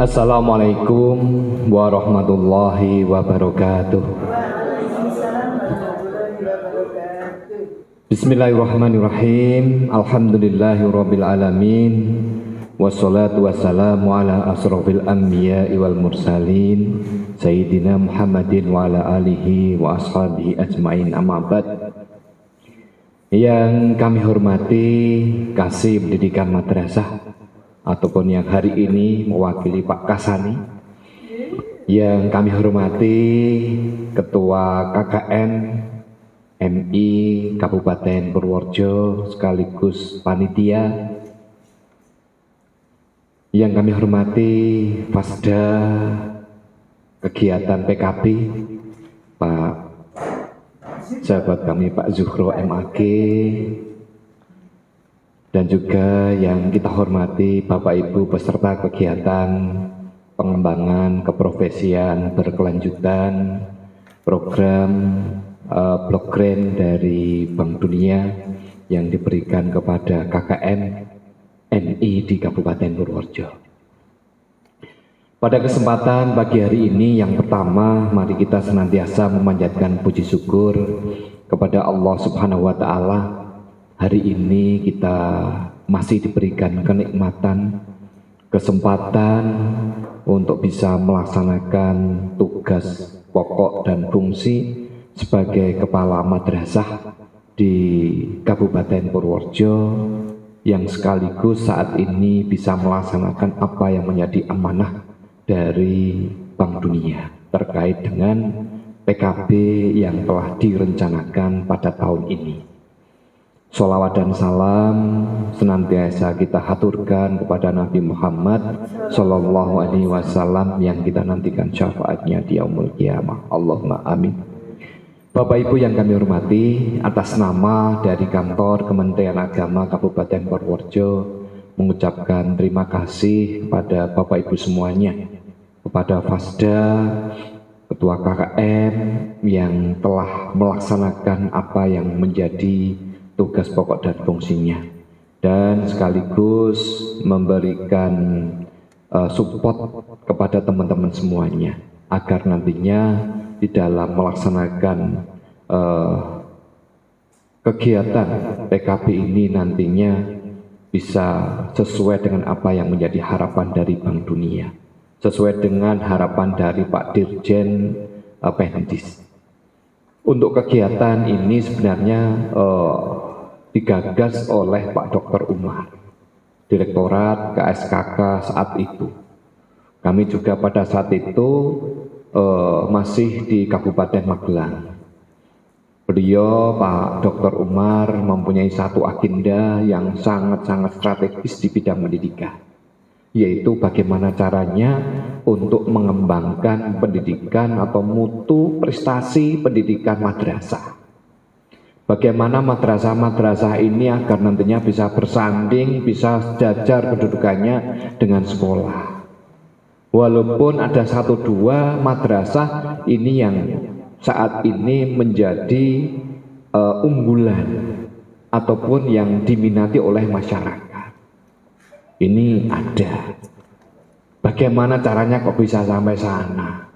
Assalamualaikum warahmatullahi wabarakatuh. Bismillahirrahmanirrahim. Alhamdulillahirabbil alamin. Wassalatu wassalamu ala asrofil anbiya'i wal mursalin Sayyidina Muhammadin wa ala alihi wa ashabihi ajma'in, amma ba'd. Yang kami hormati Kasih Pendidikan Madrasah ataupun yang hari ini mewakili Pak Kasani, yang kami hormati Ketua KKN MI Kabupaten Purworejo sekaligus panitia, yang kami hormati Fasda kegiatan PKB Pak sahabat kami Pak Zuhro MAG, dan juga yang kita hormati Bapak Ibu peserta kegiatan pengembangan keprofesian berkelanjutan program Blok Grant dari Bank Dunia yang diberikan kepada KKN MI di Kabupaten Purworejo. Pada kesempatan pagi hari ini, yang pertama mari kita senantiasa memanjatkan puji syukur kepada Allah Subhanahu wa Ta'ala. Hari ini kita masih diberikan kenikmatan, kesempatan untuk bisa melaksanakan tugas pokok dan fungsi sebagai kepala madrasah di Kabupaten Purworejo, yang sekaligus saat ini bisa melaksanakan apa yang menjadi amanah dari Bank Dunia terkait dengan PKB yang telah direncanakan pada tahun ini. Sholawat dan salam senantiasa kita haturkan kepada Nabi Muhammad Sallallahu Alaihi Wasallam yang kita nantikan syafaatnya di yaumul qiyamah. Allahumma amin. Bapak Ibu yang kami hormati, atas nama dari kantor Kementerian Agama Kabupaten Purworejo mengucapkan terima kasih kepada Bapak Ibu semuanya, kepada Fasda, Ketua KKN yang telah melaksanakan apa yang menjadi tugas pokok dan fungsinya, dan sekaligus memberikan support kepada teman-teman semuanya agar nantinya di dalam melaksanakan kegiatan PKB ini nantinya bisa sesuai dengan apa yang menjadi harapan dari Bank Dunia, sesuai dengan harapan dari Pak Dirjen Pendidik. Untuk kegiatan ini sebenarnya digagas oleh Pak Dr. Umar, Direktorat KSKK saat itu. Kami juga pada saat itu masih di Kabupaten Magelang. Beliau, Pak Dr. Umar, mempunyai satu agenda yang sangat-sangat strategis di bidang pendidikan, yaitu bagaimana caranya untuk mengembangkan pendidikan atau mutu prestasi pendidikan madrasah. Bagaimana madrasah-madrasah ini agar nantinya bisa bersanding, bisa sejajar kedudukannya dengan sekolah. Walaupun ada 1-2 madrasah ini yang saat ini menjadi unggulan ataupun yang diminati oleh masyarakat. Ini ada. Bagaimana caranya kok bisa sampai sana?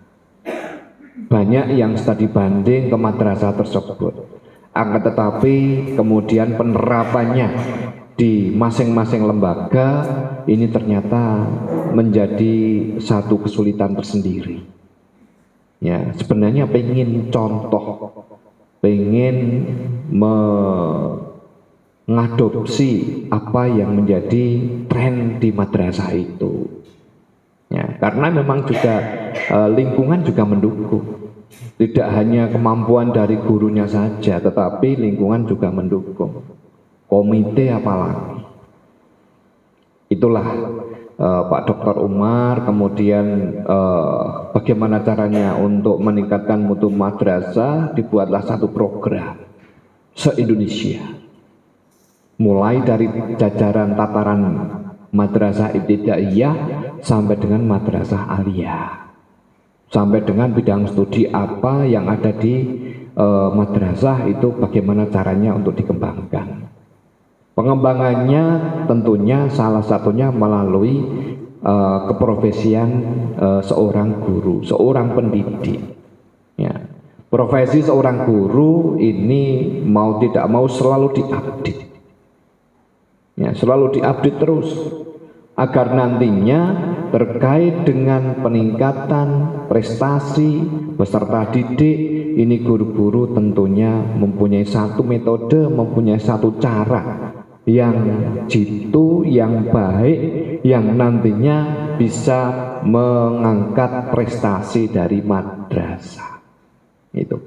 Banyak yang studi banding ke madrasah tersebut. Akan tetapi kemudian penerapannya di masing-masing lembaga ini ternyata menjadi satu kesulitan tersendiri. Ya, sebenarnya pengen contoh, pengen mengadopsi apa yang menjadi tren di madrasah itu. Ya, karena memang juga lingkungan juga mendukung. Tidak hanya kemampuan dari gurunya saja, tetapi lingkungan juga mendukung. Komite apalagi. Itulah Pak Dr. Umar, kemudian bagaimana caranya untuk meningkatkan mutu madrasah, dibuatlah satu program se-Indonesia. Mulai dari jajaran tataran madrasah ibtidaiyah sampai dengan madrasah aliyah. Sampai dengan bidang studi apa yang ada di madrasah itu bagaimana caranya untuk dikembangkan. Pengembangannya tentunya salah satunya melalui keprofesian seorang guru, seorang pendidik. Ya. Profesi seorang guru ini mau tidak mau selalu diupdate. Ya, selalu diupdate terus agar nantinya terkait dengan peningkatan prestasi peserta didik, ini guru-guru tentunya mempunyai satu metode, mempunyai satu cara yang jitu, yang baik, yang nantinya bisa mengangkat prestasi dari madrasah. Itu.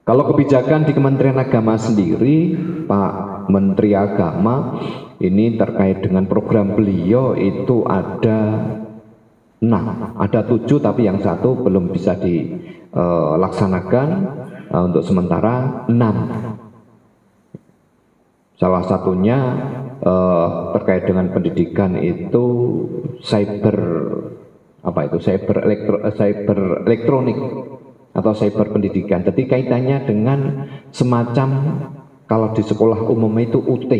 Kalau kebijakan di Kementerian Agama sendiri, Pak Menteri Agama ini terkait dengan program beliau itu ada 6, ada 7 tapi yang satu belum bisa dilaksanakan, untuk sementara 6. Salah satunya terkait dengan pendidikan itu cyber elektronik atau cyber pendidikan. Jadi kaitannya dengan semacam kalau di sekolah umum itu UT,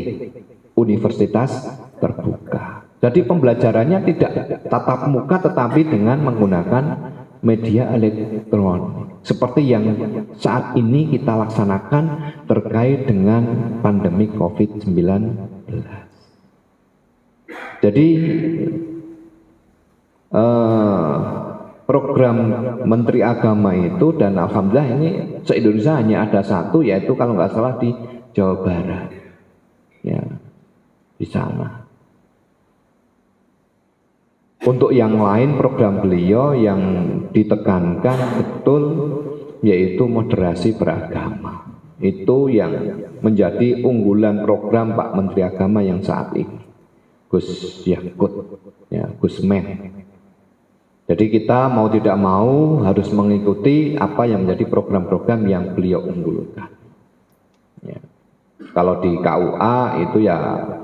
Universitas Terbuka. Jadi pembelajarannya tidak tatap muka tetapi dengan menggunakan media elektronik. Seperti yang saat ini kita laksanakan terkait dengan pandemi COVID-19. Jadi program Menteri Agama itu, dan alhamdulillah ini se-Indonesia hanya ada satu, yaitu kalau nggak salah di Jawa Barat, ya, di sana. Untuk yang lain program beliau yang ditekankan betul yaitu moderasi beragama. Itu yang menjadi unggulan program Pak Menteri Agama yang saat ini, Gus Yakut, ya, Gus Men. Jadi kita mau tidak mau harus mengikuti apa yang menjadi program-program yang beliau unggulkan. Ya. Kalau di KUA itu ya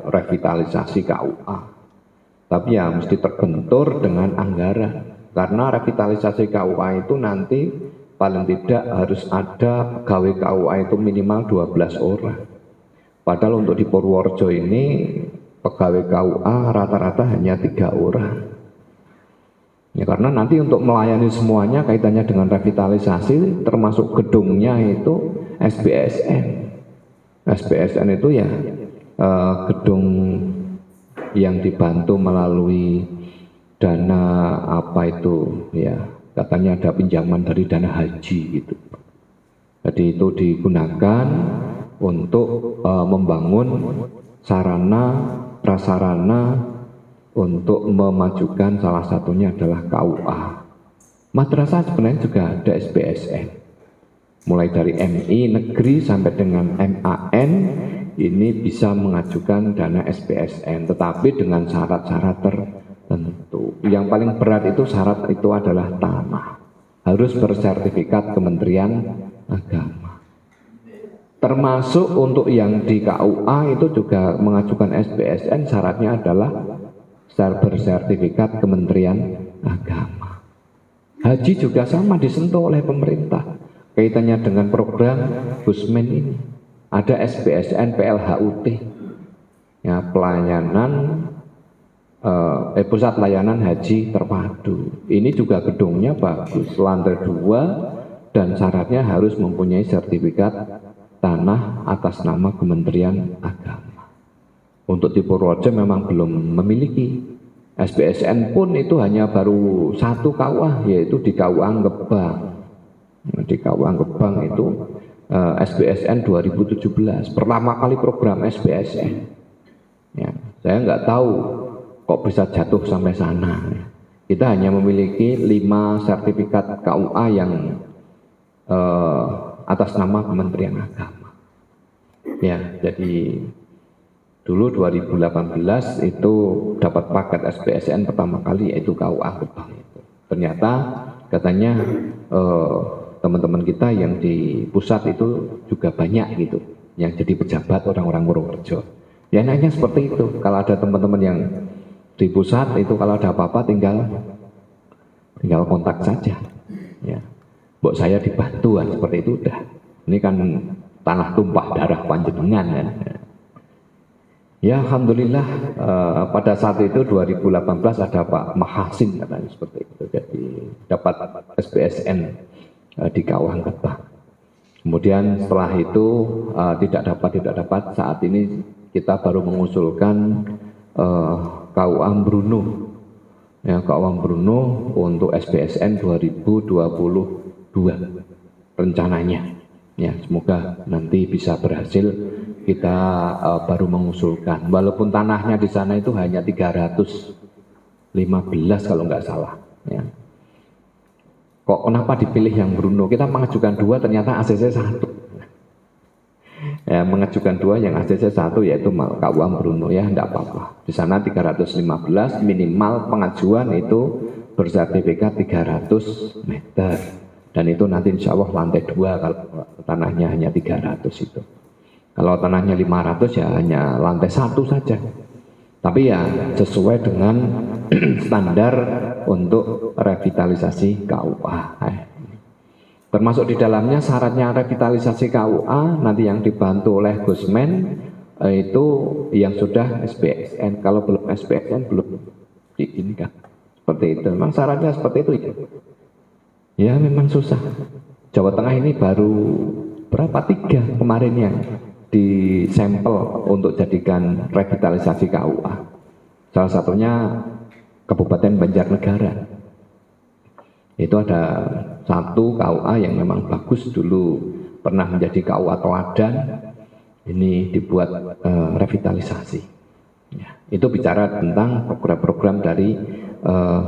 revitalisasi KUA, tapi ya mesti terbentur dengan anggaran. Karena revitalisasi KUA itu nanti paling tidak harus ada pegawai KUA itu minimal 12 orang. Padahal untuk di Purworejo ini pegawai KUA rata-rata hanya 3 orang. Ya, karena nanti untuk melayani semuanya kaitannya dengan revitalisasi, termasuk gedungnya itu SBSN. SBSN itu ya gedung yang dibantu melalui dana apa itu, ya katanya ada pinjaman dari dana haji gitu. Jadi itu digunakan untuk membangun sarana prasarana untuk memajukan, salah satunya adalah KUA. Madrasah sebenarnya juga ada SBSN. Mulai dari MI negeri sampai dengan MAN ini bisa mengajukan dana SBSN, tetapi dengan syarat-syarat tertentu. Yang paling berat itu syarat itu adalah tanah. Harus bersertifikat Kementerian Agama. Termasuk untuk yang di KUA itu juga mengajukan SBSN, syaratnya adalah bersertifikat Kementerian Agama. Haji juga sama disentuh oleh pemerintah. Kaitannya dengan program Gusmen ini. Ada SBSN PLHUT. Ya, pelayanan pusat layanan haji terpadu. Ini juga gedungnya bagus, lantai 2 dan syaratnya harus mempunyai sertifikat tanah atas nama Kementerian Agama. Untuk di Purworejo memang belum memiliki. SBSN pun itu hanya baru 1 KUA, yaitu di KUA Gebang. Di KUA Gebang itu SBSN 2017, pertama kali program SBSN. Ya, saya nggak tahu kok bisa jatuh sampai sana. Kita hanya memiliki 5 sertifikat KUA yang atas nama Kementerian Agama. Ya, jadi dulu 2018 itu dapat paket SBSN pertama kali yaitu KUA Gebang itu. Ternyata katanya teman-teman kita yang di pusat itu juga banyak gitu yang jadi pejabat orang-orang Purworejo. Ya enaknya seperti itu. Kalau ada teman-teman yang di pusat itu kalau ada apa-apa tinggal kontak saja. Ya. Mbok saya dibantu kan seperti itu udah. Ini kan tanah tumpah darah panjenengan kan. Ya Alhamdulillah pada saat itu 2018 ada Pak Mahasin katanya seperti itu, jadi dapat SPSN di Kawah Ketah. Kemudian setelah itu tidak dapat saat ini kita baru mengusulkan KUA Bruno, ya KUA Bruno untuk SPSN 2022 rencananya. Ya semoga nanti bisa berhasil. Kita baru mengusulkan, walaupun tanahnya di sana itu hanya 315 kalau nggak salah. Ya. Kok kenapa dipilih yang Bruno? Kita mengajukan 2, ternyata ACC 1. Ya, mengajukan 2 yang ACC 1 yaitu KUA Bruno, ya enggak apa-apa. Di sana 315 minimal pengajuan itu bersertifikat 300 meter. Dan itu nanti insya Allah lantai 2 kalau tanahnya hanya 300 itu. Kalau tanahnya 500 ya hanya lantai 1 saja. Tapi ya sesuai dengan standar untuk revitalisasi KUA. Termasuk di dalamnya syaratnya revitalisasi KUA nanti yang dibantu oleh Gusmen itu yang sudah SPSN. Kalau belum SPSN belum diizinkan. Seperti itu. Memang syaratnya seperti itu ya. Ya memang susah. Jawa Tengah ini baru berapa 3 kemarin yang di sampel untuk jadikan revitalisasi KUA. Salah satunya Kabupaten Banjarnegara. Itu ada 1 KUA yang memang bagus dulu, pernah menjadi KUA teladan, ini dibuat revitalisasi. Ya, itu bicara tentang program-program dari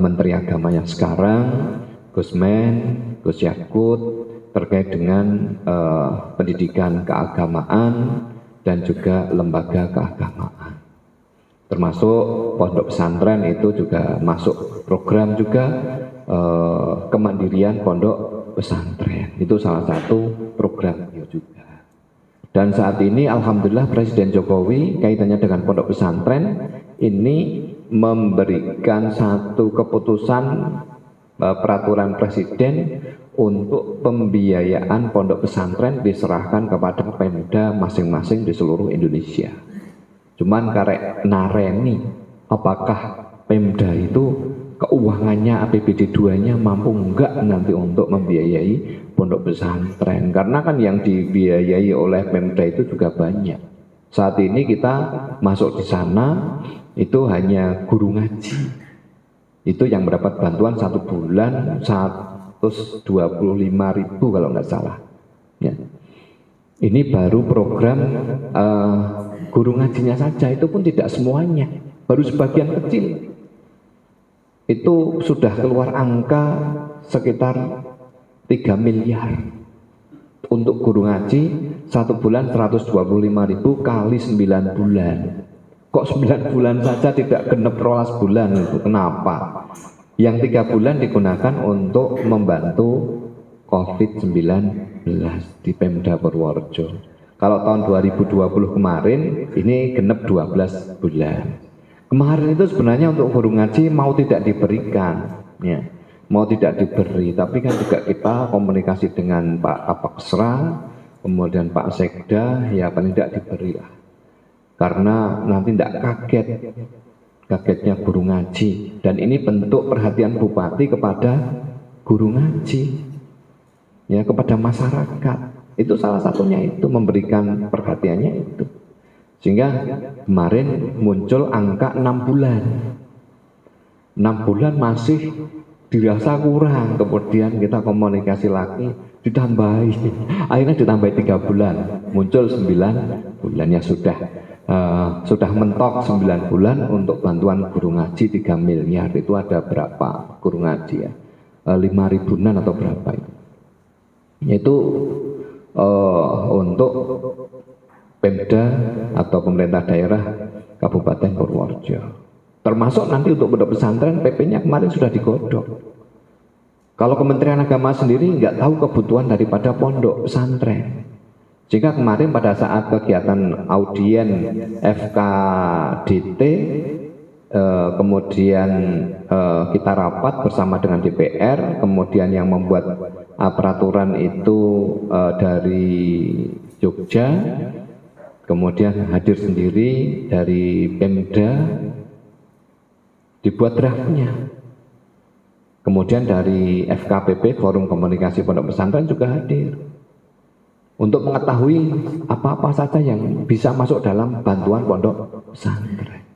Menteri Agama yang sekarang, Gusmen, Gus Yakut, terkait dengan pendidikan keagamaan dan juga lembaga keagamaan. Termasuk pondok pesantren itu juga masuk program juga kemandirian pondok pesantren. Itu salah satu program juga. Dan saat ini Alhamdulillah Presiden Jokowi kaitannya dengan pondok pesantren ini memberikan satu keputusan peraturan Presiden untuk pembiayaan pondok pesantren diserahkan kepada Pemda masing-masing di seluruh Indonesia. Cuman karek nareni apakah Pemda itu keuangannya APBD 2-nya mampu enggak nanti untuk membiayai pondok pesantren, karena kan yang dibiayai oleh Pemda itu juga banyak. Saat ini kita masuk di sana itu hanya guru ngaji, itu yang mendapat bantuan 1 bulan 125.000 kalau nggak salah. Ya. Ini baru program guru ngajinya saja, itu pun tidak semuanya, baru sebagian kecil. Itu sudah keluar angka sekitar 3 miliar untuk guru ngaji 1 bulan 125.000 kali 9 bulan. Kok 9 bulan saja tidak genep 12 bulan itu, kenapa? Yang 3 bulan digunakan untuk membantu COVID-19 di Pemda Purworejo. Kalau tahun 2020 kemarin ini genep 12 bulan. Kemarin itu sebenarnya untuk guru ngaji mau tidak diberikan, ya, mau tidak diberi, tapi kan juga kita komunikasi dengan Pak Kapolsra, kemudian Pak Sekda, ya paling tidak diberilah. Karena nanti tidak kagetnya guru ngaji, dan ini bentuk perhatian Bupati kepada guru ngaji, ya, kepada masyarakat. Itu salah satunya, itu memberikan perhatiannya itu, sehingga kemarin muncul angka 6 bulan. 6 bulan masih dirasa kurang, kemudian kita komunikasi lagi, ditambahi, akhirnya ditambahi 3 bulan, muncul 9 bulan. Ya sudah mentok 9 bulan untuk bantuan guru ngaji 3 miliar. Itu ada berapa guru ngaji ya, 5.000-an atau berapa itu. Itu untuk Pemda atau pemerintah daerah Kabupaten Purworejo. Termasuk nanti untuk pondok pesantren PP-nya kemarin sudah digodok. Kalau Kementerian Agama sendiri nggak tahu kebutuhan daripada pondok pesantren. Jika kemarin pada saat kegiatan audien FKDT, kemudian kita rapat bersama dengan DPR, kemudian yang membuat peraturan itu dari Jogja, kemudian hadir sendiri dari Pemda, dibuat draftnya. Kemudian dari FKPP, Forum Komunikasi Pondok Pesantren juga hadir untuk mengetahui apa-apa saja yang bisa masuk dalam bantuan pondok pesantren.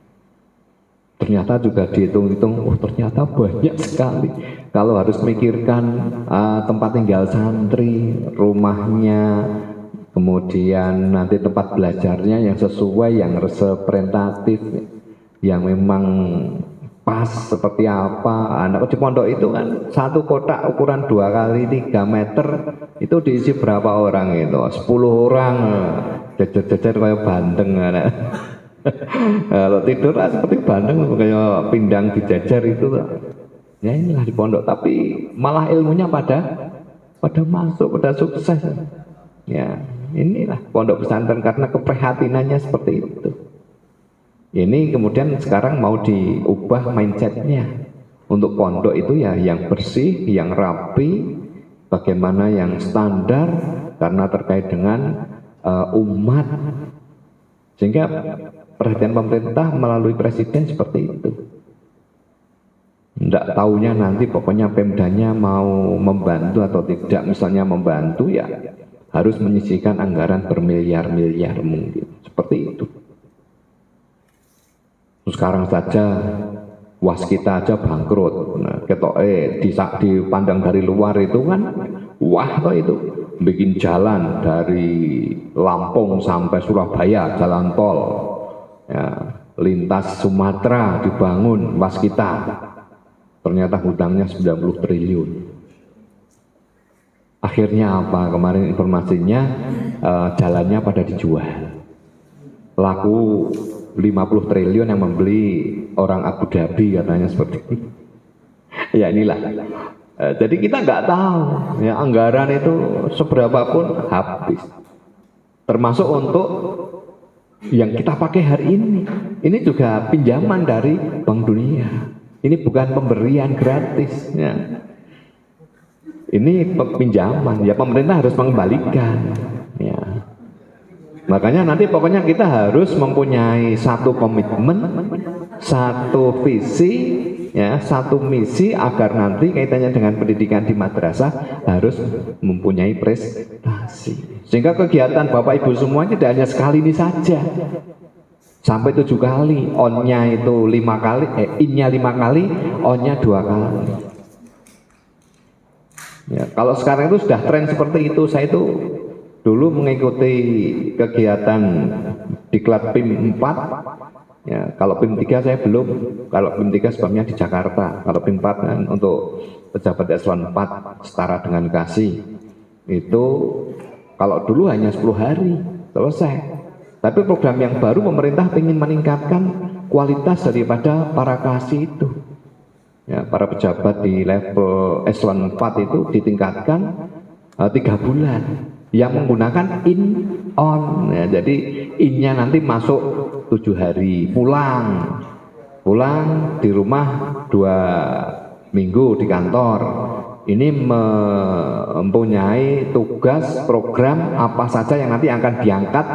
Ternyata juga dihitung-hitung, ternyata banyak sekali. Kalau harus memikirkan tempat tinggal santri, rumahnya, kemudian nanti tempat belajarnya yang sesuai, yang representatif, yang memang pas seperti apa. Anak di pondok itu kan satu kotak ukuran 2 x 3 meter itu diisi berapa orang itu? 10 orang, jajar-jajar kayak bandeng. Kalau tidur seperti bandeng kayak pindang dijajar itu. Ya inilah di pondok, tapi malah ilmunya pada masuk, pada sukses. Ya, inilah pondok pesantren karena keprihatinannya seperti itu. Ini kemudian sekarang mau diubah mindsetnya untuk pondok itu ya yang bersih, yang rapi, bagaimana yang standar karena terkait dengan umat, sehingga perhatian pemerintah melalui presiden seperti itu. Tidak taunya nanti pokoknya Pemdanya mau membantu atau tidak, misalnya membantu ya harus menyisihkan anggaran bermiliar-miliar mungkin seperti itu. Sekarang saja waskita aja bangkrut. Nah, dipandang dari luar itu kan wah toh itu bikin jalan dari Lampung sampai Surabaya, jalan tol ya, lintas Sumatera dibangun waskita. Ternyata hutangnya 90 triliun. Akhirnya apa? Kemarin informasinya jalannya pada dijual. Laku 50 triliun yang membeli orang Abu Dhabi katanya seperti itu. Ya inilah. Jadi kita nggak tahu ya anggaran itu seberapa pun habis. Termasuk untuk yang kita pakai hari ini. Ini juga pinjaman dari Bank Dunia. Ini bukan pemberian gratis ya. Ini pinjaman, ya pemerintah harus mengembalikan ya. Makanya nanti pokoknya kita harus mempunyai satu komitmen, satu visi, ya, satu misi agar nanti kaitannya dengan pendidikan di madrasah harus mempunyai prestasi. Sehingga kegiatan Bapak Ibu semua tidak hanya sekali ini saja, sampai 7 kali, on-nya itu 5 kali, in-nya 5 kali, on-nya 2 kali. Ya, kalau sekarang itu sudah tren seperti itu. Saya itu dulu mengikuti kegiatan diklat PIM 4 ya, kalau PIM 3 saya belum, kalau PIM 3 sebabnya di Jakarta, kalau PIM 4 kan untuk pejabat eselon 4 setara dengan kasih itu kalau dulu hanya 10 hari selesai, tapi program yang baru pemerintah ingin meningkatkan kualitas daripada para kasih itu ya, para pejabat di level eselon 4 itu ditingkatkan 3 bulan yang menggunakan in on ya, jadi innya nanti masuk 7 hari, pulang di rumah 2 minggu di kantor. Ini mempunyai tugas program apa saja yang nanti akan diangkat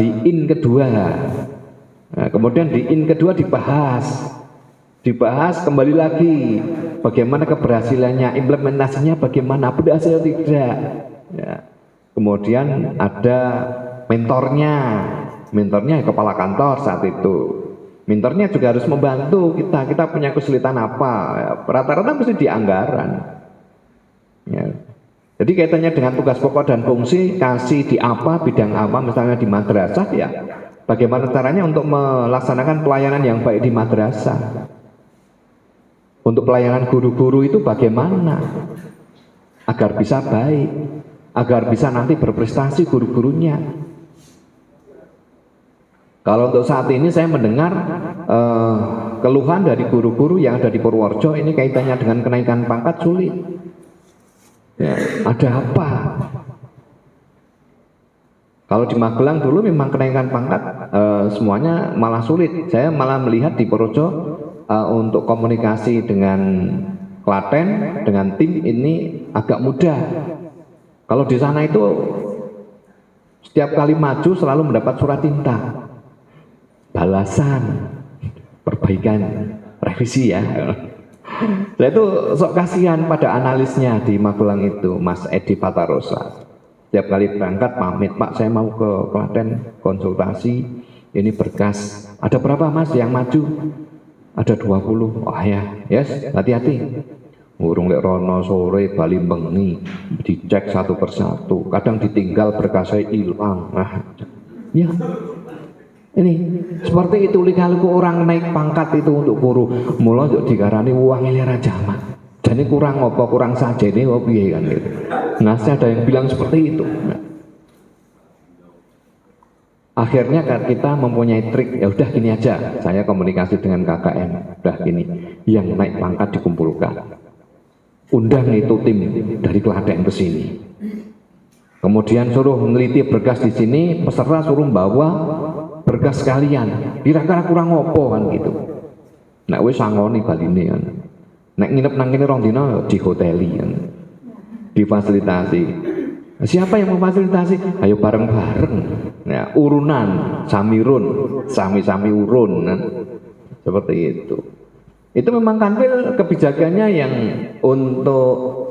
di in kedua. Nah, kemudian di in kedua dibahas kembali lagi bagaimana keberhasilannya, implementasinya bagaimana, berhasil tidak ya. Kemudian ada mentornya kepala kantor saat itu. Mentornya juga harus membantu kita punya kesulitan apa, rata-rata mesti di anggaran ya. Jadi kaitannya dengan tugas pokok dan fungsi, kasih di apa, bidang apa, misalnya di madrasah ya, bagaimana caranya untuk melaksanakan pelayanan yang baik di madrasah. Untuk pelayanan guru-guru itu bagaimana agar bisa baik, agar bisa nanti berprestasi guru-gurunya. Kalau untuk saat ini saya mendengar keluhan dari guru-guru yang ada di Purworejo, ini kaitannya dengan kenaikan pangkat sulit ya, ada apa? Kalau di Magelang dulu memang kenaikan pangkat semuanya malah sulit. Saya malah melihat di Purworejo untuk komunikasi dengan Klaten, dengan tim ini agak mudah. Kalau di sana itu Setiap kali maju selalu mendapat surat tinta, balasan, perbaikan, revisi ya. Saya itu sok kasihan pada analisnya di Magelang itu, Mas Edi Fatarosa. Setiap kali berangkat pamit, Pak saya mau ke Klaten konsultasi, ini berkas. Ada berapa Mas yang maju? Ada 20. Oh ya, yes, hati-hati. Urung lek rono sore bali bengi dicek satu persatu, kadang ditinggal berkasnya hilang. Nah, ya ini seperti itu lika-liku orang naik pangkat itu untuk guru, mula untuk dikarani uang ilir jamak. Jadi kurang apa kurang saja ini apa piye kan gitu. Nah, ada yang bilang seperti itu. Nah, akhirnya kita mempunyai trik, ya udah gini aja, saya komunikasi dengan KKN, udah gini, yang naik pangkat dikumpulkan. Undang itu tim dari Klaten ke sini. Kemudian suruh meneliti berkas di sini, peserta suruh bawa berkas sekalian. Kira-kira kurang opo kan gitu. Nek wis sangoni baline kan. Nek nginep nang kene rong dina di hoteli kan. Difasilitasi. Siapa yang memfasilitasi? Ayo bareng-bareng. Ya, urunan, samirun, sami-sami urun kan. Seperti itu. Itu memang Kanwil kebijakannya yang untuk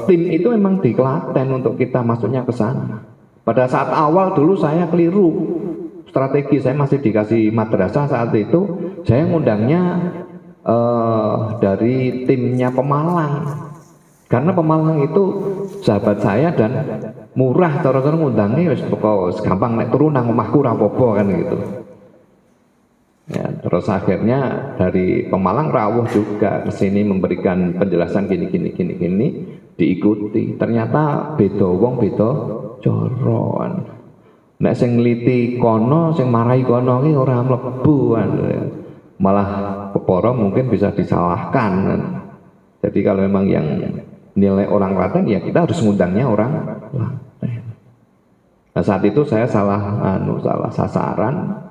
tim itu memang di Klaten untuk kita masuknya ke sana. Pada saat awal dulu saya keliru strategi, saya masih dikasih madrasah saat itu, saya ngundangnya dari timnya Pemalang. Karena Pemalang itu sahabat saya dan murah, terus ngundangnya wis pokok gampang nek turu nang omahku ora apa-apa kan gitu. Ya, terus akhirnya dari Pemalang rawuh juga ke sini memberikan penjelasan gini diikuti. Ternyata beda wong beda coroan. Nek sing ngliti kono sing marahi kono ki ora mlebu kan. Malah keporo mungkin bisa disalahkan kan. Jadi kalau memang yang nilai orang Klaten ya kita harus ngundangnya orang Klaten. Nah, saat itu saya salah sasaran.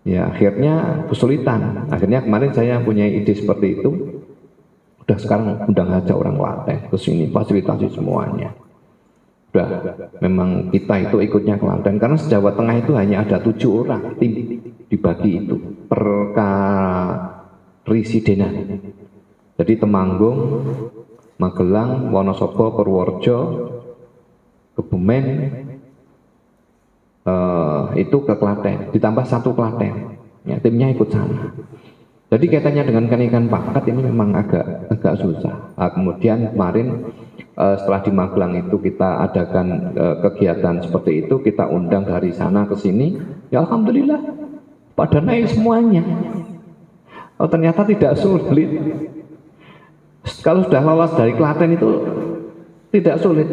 Ya akhirnya kesulitan. Akhirnya kemarin saya punya ide seperti itu. Udah sekarang undang aja orang Klaten ke sini, fasilitasi semuanya. Udah memang kita itu ikutnya Klaten karena se-Jawa Tengah itu hanya ada 7 orang tim dibagi itu per karisidenan. Jadi Temanggung, Magelang, Wonosobo, Purworejo, Kebumen, itu ke Klaten, ditambah 1 Klaten, ya, timnya ikut sana. Jadi kaitannya dengan kenaikan pangkat ini memang agak susah. Nah, kemudian kemarin setelah di Magelang itu kita adakan kegiatan seperti itu, kita undang dari sana ke sini, ya alhamdulillah pada naik semuanya. Oh, ternyata tidak sulit. Kalau sudah lolos dari Klaten itu tidak sulit,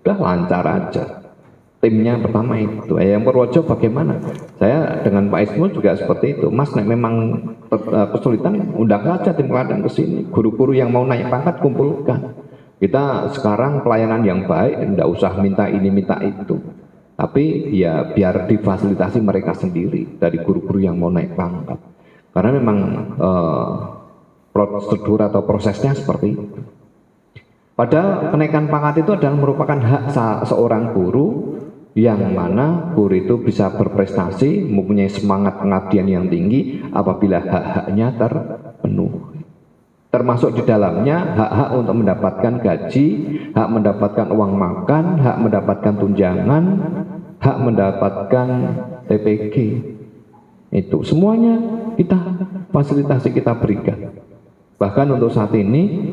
sudah lancar aja. Timnya pertama itu, yang Purworejo bagaimana? Saya dengan Pak Ismul juga seperti itu. Mas, nek memang kesulitan, undang aja tim Klaten ke sini. Guru-guru yang mau naik pangkat kumpulkan. Kita sekarang pelayanan yang baik, tidak usah minta ini minta itu. Tapi ya biar difasilitasi mereka sendiri dari guru-guru yang mau naik pangkat. Karena memang prosedur atau prosesnya seperti itu. Padahal kenaikan pangkat itu adalah merupakan hak seorang guru, yang mana guru itu bisa berprestasi, mempunyai semangat pengabdian yang tinggi apabila hak-haknya terpenuhi. Termasuk di dalamnya hak-hak untuk mendapatkan gaji, hak mendapatkan uang makan, hak mendapatkan tunjangan, hak mendapatkan TPG. Itu semuanya kita fasilitasi, kita berikan. Bahkan untuk saat ini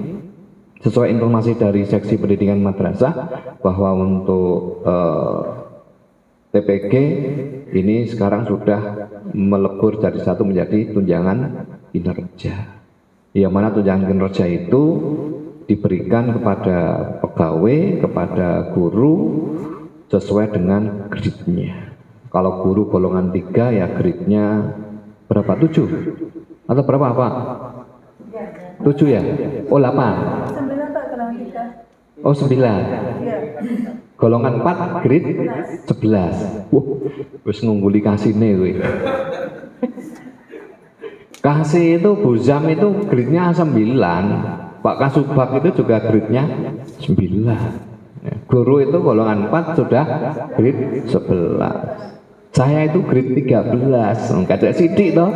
sesuai informasi dari seksi pendidikan madrasah bahwa untuk TPG ini sekarang sudah melebur dari 1 menjadi tunjangan kinerja. Yang mana tunjangan kinerja itu diberikan kepada pegawai, kepada guru sesuai dengan grade-nya. Kalau guru golongan 3 ya grade-nya berapa? 7? Atau berapa Pak? 7 ya? Oh 8? 9 Pak, golongan 3. Oh 9? Iya. Golongan 4 grade 11. Wah, wis ngungguli kasine kowe. Kasih itu Buzam itu grade-nya 9. Pak Kasubag itu juga grade-nya 9. Guru itu golongan 4 sudah grade 11. Saya itu grade 13, enggak ada sidik toh.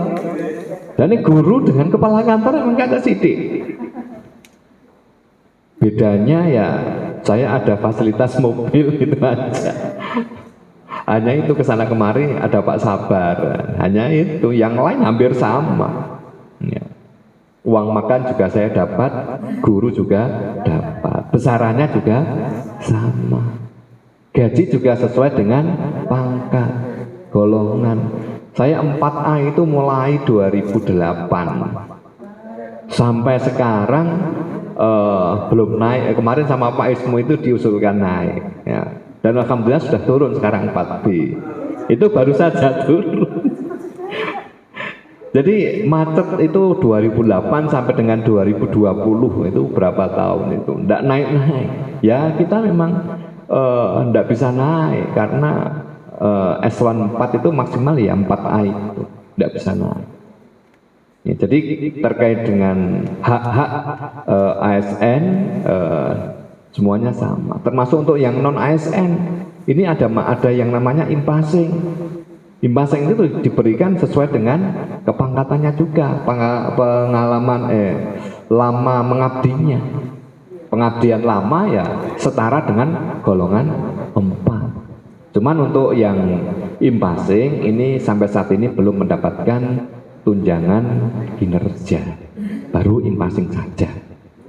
Dan ini guru dengan kepala kantor emang enggak ada sidik. Bedanya ya saya ada fasilitas mobil gitu aja. Hanya itu kesana kemari ada Pak Sabar. Hanya itu, yang lain hampir sama. Ya. Uang makan juga saya dapat, guru juga dapat. Besarannya juga sama. Gaji juga sesuai dengan pangkat, golongan. Saya 4A itu mulai 2008. Sampai sekarang belum naik. Kemarin sama Pak Ismu itu diusulkan naik. Ya. Dan alhamdulillah sudah turun sekarang 4B. Itu baru saja turun. Jadi macet itu 2008 sampai dengan 2020 itu berapa tahun itu, enggak naik-naik. Ya kita memang enggak bisa naik karena S1 4 itu maksimal ya 4A itu, enggak bisa naik. Ya, jadi terkait dengan hak-hak ASN semuanya sama. Termasuk untuk yang non ASN ini ada yang namanya impasing. Impasing itu diberikan sesuai dengan kepangkatannya juga, pengalaman lama mengabdinya. Pengabdian lama ya setara dengan golongan 4. Cuman untuk yang impasing ini sampai saat ini belum mendapatkan tunjangan kinerja, baru impasing saja.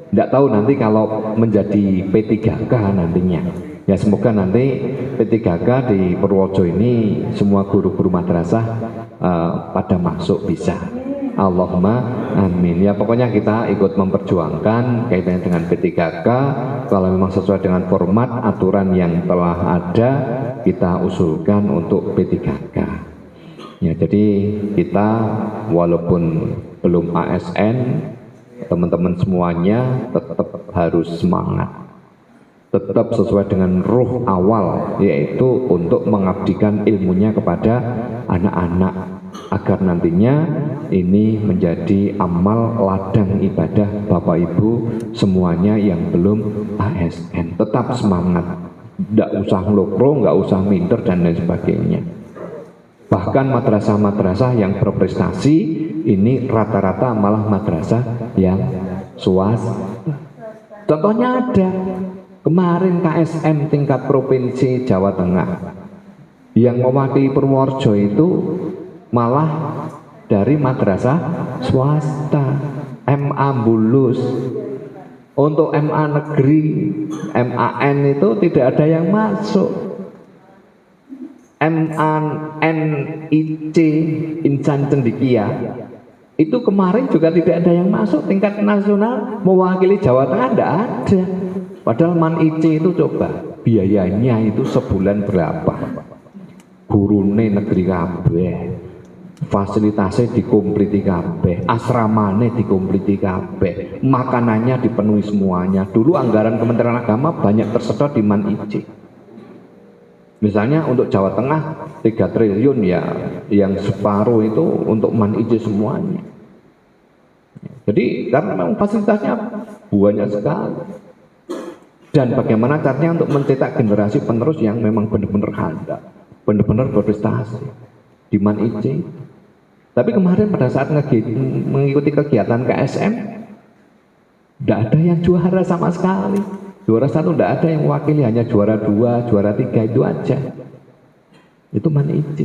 Tidak tahu nanti kalau menjadi P3K nantinya. Ya semoga nanti P3K di Purworejo ini semua guru-guru madrasah pada masuk bisa. Allahumma amin. Ya pokoknya kita ikut memperjuangkan kaitannya dengan P3K. Kalau memang sesuai dengan format aturan yang telah ada, kita usulkan untuk P3K. Ya jadi kita walaupun belum ASN, teman-teman semuanya tetap harus semangat. Tetap sesuai dengan ruh awal, yaitu untuk mengabdikan ilmunya kepada anak-anak agar nantinya ini menjadi amal ladang ibadah Bapak Ibu semuanya yang belum ASN. Tetap semangat, tidak usah ngelopro, nggak usah minder dan lain sebagainya. Bahkan madrasah-madrasah yang berprestasi ini rata-rata malah madrasah yang swasta. Contohnya ada kemarin KSM tingkat provinsi Jawa Tengah yang mewakili Purworejo itu malah dari madrasah swasta, MA Bulus. Untuk MA negeri, MAN itu tidak ada yang masuk. MANIC Insan Cendikia itu kemarin juga tidak ada yang masuk. Tingkat nasional mewakili Jawa Tengah tidak ada. Padahal MAN-IC itu coba biayanya itu sebulan berapa? Gurune negeri kabeh, fasilitasnya dikompliti kabeh, asramane dikompliti kabeh, makanannya dipenuhi semuanya. Dulu anggaran Kementerian Agama banyak tersedot di MAN-IC. Misalnya untuk Jawa Tengah 3 triliun ya, yang separuh itu untuk MAN-IC semuanya. Jadi karena memang fasilitasnya banyak sekali. Dan bagaimana caranya untuk mencetak generasi penerus yang memang benar-benar handal, benar-benar berprestasi di MAN-IC. Tapi kemarin pada saat mengikuti kegiatan KSM, tidak ada yang juara sama sekali. Juara 1 tidak ada yang mewakili, hanya juara 2, juara 3 itu aja. Itu MAN-IC.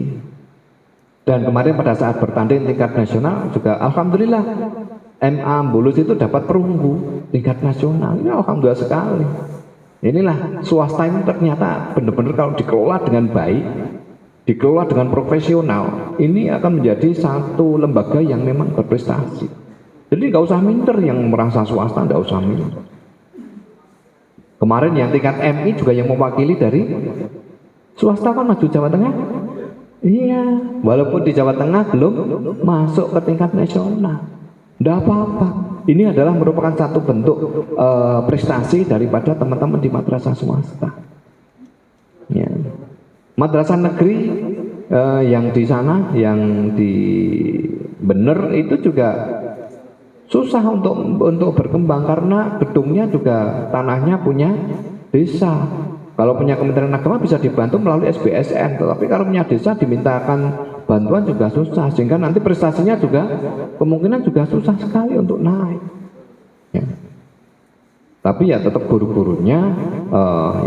Dan kemarin pada saat bertanding tingkat nasional juga alhamdulillah MA Bulus itu dapat perunggu tingkat nasional. Ini alhamdulillah sekali. Inilah swasta ini ternyata benar-benar kalau dikelola dengan baik, dikelola dengan profesional, ini akan menjadi satu lembaga yang memang berprestasi. Jadi nggak usah minder yang merasa swasta, nggak usah minder. Kemarin yang tingkat MI juga yang mewakili dari swasta kan maju Jawa Tengah. Iya, walaupun di Jawa Tengah belum masuk ke tingkat nasional, nggak apa-apa. Ini adalah merupakan satu bentuk prestasi daripada teman-teman di madrasah swasta. Ya. Madrasah negeri yang di sana, yang di Bener itu juga susah untuk berkembang karena gedungnya juga tanahnya punya desa. Kalau punya Kementerian Agama bisa dibantu melalui SBSN, tetapi kalau punya desa dimintakan bantuan juga susah, sehingga nanti prestasinya juga kemungkinan juga susah sekali untuk naik. Ya. Tapi ya tetap guru-gurunya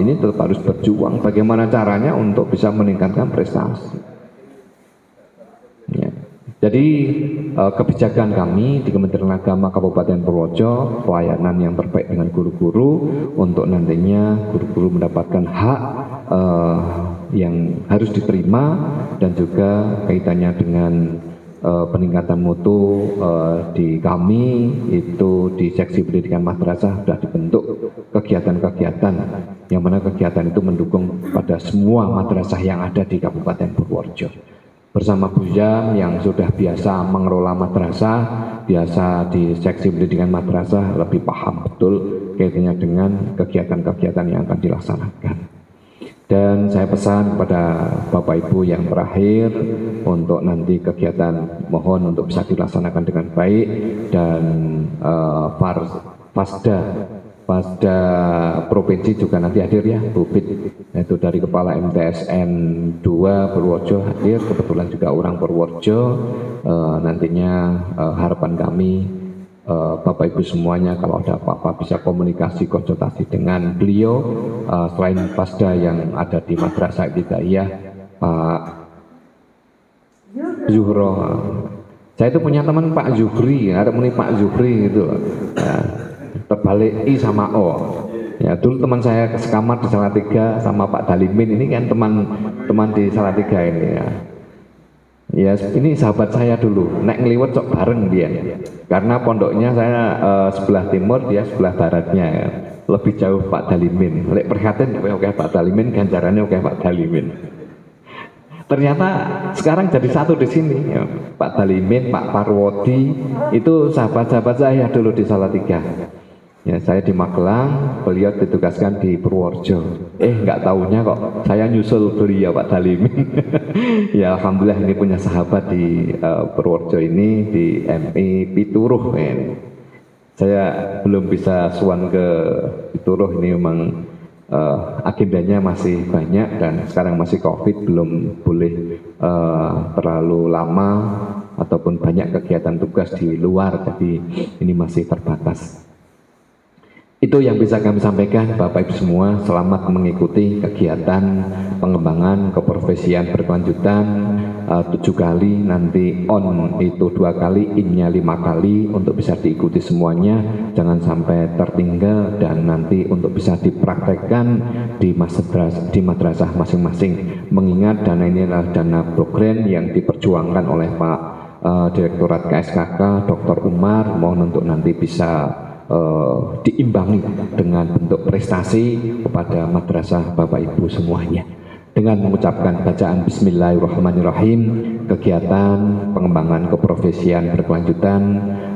ini tetap harus berjuang bagaimana caranya untuk bisa meningkatkan prestasi. Ya. Jadi kebijakan kami di Kementerian Agama Kabupaten Purworejo, pelayanan yang terbaik dengan guru-guru untuk nantinya guru-guru mendapatkan hak yang harus diterima, dan juga kaitannya dengan peningkatan mutu di kami itu di seksi pendidikan madrasah sudah dibentuk kegiatan-kegiatan yang mana kegiatan itu mendukung pada semua madrasah yang ada di Kabupaten Purworejo. Bersama Bu Yam yang sudah biasa mengelola madrasah, biasa di seksi pendidikan madrasah, lebih paham betul kaitannya dengan kegiatan-kegiatan yang akan dilaksanakan. Dan saya pesan kepada Bapak Ibu yang terakhir untuk nanti kegiatan mohon untuk bisa dilaksanakan dengan baik, dan Pasda provinsi juga nanti hadir ya, Bu Bit, yaitu dari Kepala MTSN 2 Purworejo hadir, kebetulan juga orang Purworejo. Nantinya harapan kami Bapak Ibu semuanya kalau ada apa-apa bisa komunikasi, konsultasi dengan beliau. Selain Pasda yang ada di Madrasah Ibtidaiyah, Pak Zuhro, saya itu punya teman Pak Zuhri, ada Pak Zuhri gitu. Terbalik I sama O. Ya, dulu teman saya sekamar di Salatiga sama Pak Dalimin, ini kan teman di Salatiga ini ya. Ya, ini sahabat saya dulu. Nek ngeliwet cok bareng dia. Karena pondoknya saya sebelah timur, dia sebelah baratnya ya. Lebih jauh Pak Dalimin. Lek perhatian oke Pak Dalimin, ganjarannya oke Pak Dalimin. Ternyata sekarang jadi satu di sini ya. Pak Dalimin, Pak Parwodi itu sahabat-sahabat saya dulu di Salatiga. Ya, saya di Magelang, beliau ditugaskan di Purworejo. Nggak tahunya kok saya nyusul beliau Pak Dalimin. Ya alhamdulillah ini punya sahabat di Purworejo ini, di MI Pituruh. Ya. Saya belum bisa suan ke Pituruh, ini memang agendanya masih banyak dan sekarang masih COVID, belum boleh terlalu lama ataupun banyak kegiatan tugas di luar, jadi ini masih terbatas. Itu yang bisa kami sampaikan, Bapak Ibu semua. Selamat mengikuti kegiatan pengembangan keprofesian berkelanjutan 7 kali, nanti on itu 2 kali, in-nya 5 kali, untuk bisa diikuti semuanya, jangan sampai tertinggal, dan nanti untuk bisa dipraktekkan di madrasah masing-masing. Mengingat dana ini adalah dana program yang diperjuangkan oleh Pak Direktorat KSKK Dr. Umar, mohon untuk nanti bisa diimbangi dengan bentuk prestasi kepada madrasah Bapak Ibu semuanya. Dengan mengucapkan bacaan Bismillahirrahmanirrahim, kegiatan pengembangan keprofesian berkelanjutan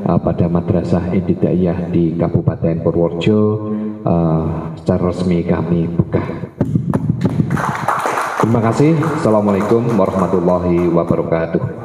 pada Madrasah Ibtidaiyah di Kabupaten Purworejo secara resmi kami buka. Terima kasih. Assalamualaikum warahmatullahi wabarakatuh.